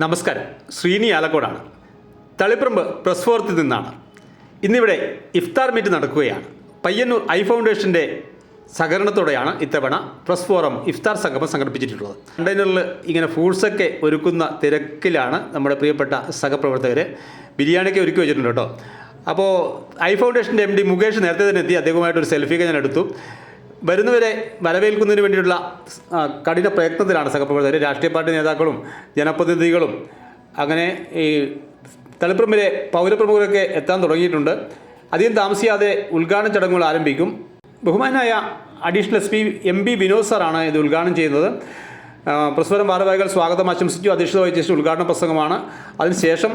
നമസ്കാരം, ശ്രീനി ആലക്കോടാണ്. തളിപ്പറമ്പ് പ്രസ് ഫോറത്തിൽ നിന്നാണ്. ഇന്നിവിടെ ഇഫ്താർ മീറ്റ് നടക്കുകയാണ്. പയ്യന്നൂർ ഐ ഫൗണ്ടേഷൻ്റെ സഹകരണത്തോടെയാണ് ഇത്തവണ പ്രസ് ഫോറം ഇഫ്താർ സംഗമം സംഘടിപ്പിച്ചിട്ടുള്ളത്. കണ്ടെയ്നറിൽ ഇങ്ങനെ ഫ്രൂട്ട്സൊക്കെ ഒരുക്കുന്ന തിരക്കിലാണ് നമ്മുടെ പ്രിയപ്പെട്ട സഹപ്രവർത്തകർ. ബിരിയാണിയൊക്കെ ഒരുക്കി വെച്ചിട്ടുണ്ട് കേട്ടോ. അപ്പോൾ ഐ ഫൗണ്ടേഷൻ്റെ MD മുകേഷ് നേരത്തെ തന്നെ എത്തി. അദ്ദേഹവുമായിട്ടൊരു സെൽഫിയൊക്കെ ഞാൻ എടുത്തു. വരുന്നവരെ വരവേൽക്കുന്നതിന് വേണ്ടിയിട്ടുള്ള കഠിന പ്രയത്നത്തിലാണ് സഹപ്രവർത്തകർ. രാഷ്ട്രീയ പാർട്ടി നേതാക്കളും ജനപ്രതിനിധികളും അങ്ങനെ ഈ തളിപ്പറമ്പിലെ പൗരപ്രമുഖരൊക്കെ എത്താൻ തുടങ്ങിയിട്ടുണ്ട്. അധികം താമസിയാതെ ഉദ്ഘാടന ചടങ്ങുകൾ ആരംഭിക്കും. ബഹുമാനായ അഡീഷണൽ SP MB വിനോദ് സാറാണ് ഇത് ഉദ്ഘാടനം ചെയ്യുന്നത്. പ്രസ് ഫോറം ഭാരവാഹികൾ സ്വാഗതം ആശംസിച്ചു. അധ്യക്ഷത വഹിച്ച ഉദ്ഘാടന പ്രസംഗമാണ്. അതിനുശേഷം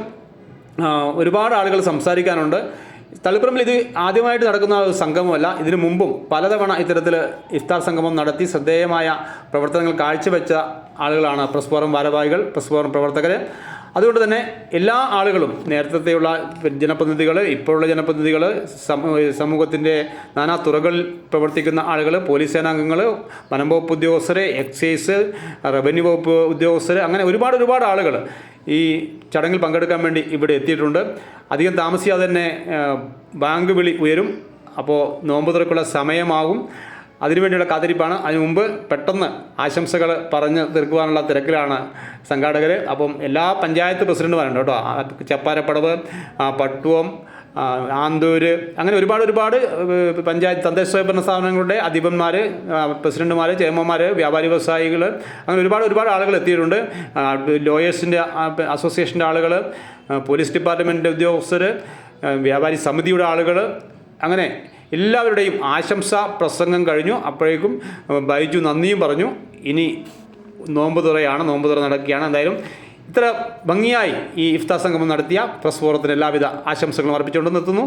ഒരുപാട് ആളുകൾ സംസാരിക്കാനുണ്ട്. തളിപ്പറമ്പിൽ ഇത് ആദ്യമായിട്ട് നടക്കുന്ന ഒരു സംഗമമല്ല. ഇതിനു മുമ്പും പലതവണ ഇത്തരത്തിൽ ഇഫ്താർ സംഗമം നടത്തി ശ്രദ്ധേയമായ പ്രവർത്തനങ്ങൾ കാഴ്ചവെച്ച ആളുകളാണ് പ്രസ് ഫോറം ഭാരവാഹികൾ, പ്രസ് ഫോറം പ്രവർത്തകർ. അതുകൊണ്ട് തന്നെ എല്ലാ ആളുകളും, നേരത്തെയുള്ള ജനപ്രതിനിധികൾ, ഇപ്പോഴുള്ള ജനപ്രതിനിധികൾ, സമൂഹത്തിൻ്റെ നാനാ തുറകളിൽ പ്രവർത്തിക്കുന്ന ആളുകൾ, പോലീസ് സേനാംഗങ്ങൾ, വനം വകുപ്പ് ഉദ്യോഗസ്ഥർ, എക്സൈസ്, റവന്യൂ വകുപ്പ് ഉദ്യോഗസ്ഥർ, അങ്ങനെ ഒരുപാട് ആളുകൾ ഈ ചടങ്ങിൽ പങ്കെടുക്കാൻ വേണ്ടി ഇവിടെ എത്തിയിട്ടുണ്ട്. അധികം താമസിയാതെ തന്നെ ബാങ്ക് വിളി ഉയരും. അപ്പോൾ നോമ്പ് തുറക്കുള്ള സമയമാകും. അതിനുവേണ്ടിയുള്ള കാത്തിരിപ്പാണ്. അതിനു മുമ്പ് പെട്ടെന്ന് ആശംസകൾ പറഞ്ഞ് തീർക്കുവാനുള്ള തിരക്കിലാണ് സംഘാടകർ. അപ്പം എല്ലാ പഞ്ചായത്ത് പ്രസിഡന്റുമാരുണ്ട് കേട്ടോ. ചപ്പാരപ്പടവ്, പട്ടുവം, ആന്തൂര്, അങ്ങനെ ഒരുപാട് പഞ്ചായത്ത് തദ്ദേശ സ്വയംഭരണ സ്ഥാപനങ്ങളുടെ അധിപന്മാർ, പ്രസിഡന്റുമാർ, ചെയർമാന്മാർ, വ്യാപാരി വ്യവസായികൾ, അങ്ങനെ ഒരുപാട് ആളുകൾ എത്തിയിട്ടുണ്ട്. ലോയേഴ്സിൻ്റെ അസോസിയേഷൻ്റെ ആളുകൾ, പോലീസ് ഡിപ്പാർട്ട്മെൻറ്റിൻ്റെ ഉദ്യോഗസ്ഥർ, വ്യാപാരി സമിതിയുടെ ആളുകൾ, അങ്ങനെ എല്ലാവരുടെയും ആശംസാ പ്രസംഗം കഴിഞ്ഞു. അപ്പോഴേക്കും ബൈജു നന്ദിയും പറഞ്ഞു. ഇനി നോമ്പ് തുറ നടക്കുകയാണ്. എന്തായാലും ഇത്ര ഭംഗിയായി ഈ ഇഫ്താർ സംഗമം നടത്തിയ പ്രസ് ഫോറത്തിന് എല്ലാവിധ ആശംസകളും അർപ്പിച്ചുകൊണ്ട് നിർത്തുന്നു.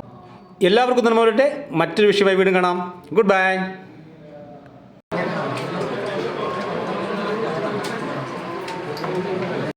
എല്ലാവർക്കും നന്മ വരട്ടെ. മറ്റൊരു വിഷയമായി വീണ്ടും കാണാം. Good bye.